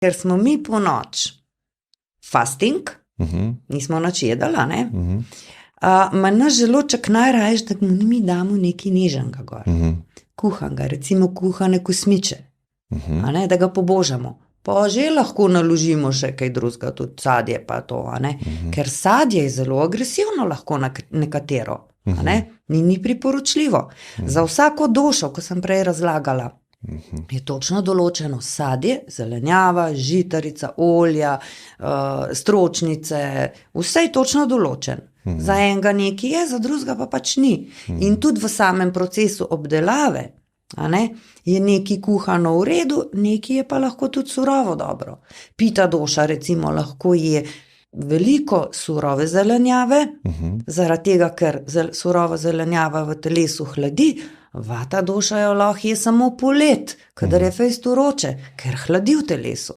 ker smo mi po noč fasting, nismo noč jedala, ne? Ma naš želoček najraješ, da mu mi damo nekaj nežnega gor. Kuhanga, recimo kuhane kosmiče, a ne, da ga pobožamo. Pa že lahko naložimo še kaj drugega, tudi sadje pa to, a ne. Ker sadje je zelo agresivno lahko na nekatero, a ne. Ni priporočljivo. Za vsako došo, ko sem prej razlagala, je točno določeno sadje, zelenjava, žitarica, olja, stročnice, vse je točno določen. Za enega nekaj je, za drugega pa pač ni. In tudi v samem procesu obdelave, a ne, je nekaj kuhano v redu, nekaj je pa lahko tudi surovo dobro. Pita doša recimo lahko je veliko surove zelenjave, zaradi tega, ker surova zelenjava v telesu hladi, vata doša jo lahko je samo poleti, kadar je fejst vroče, ker hladi v telesu.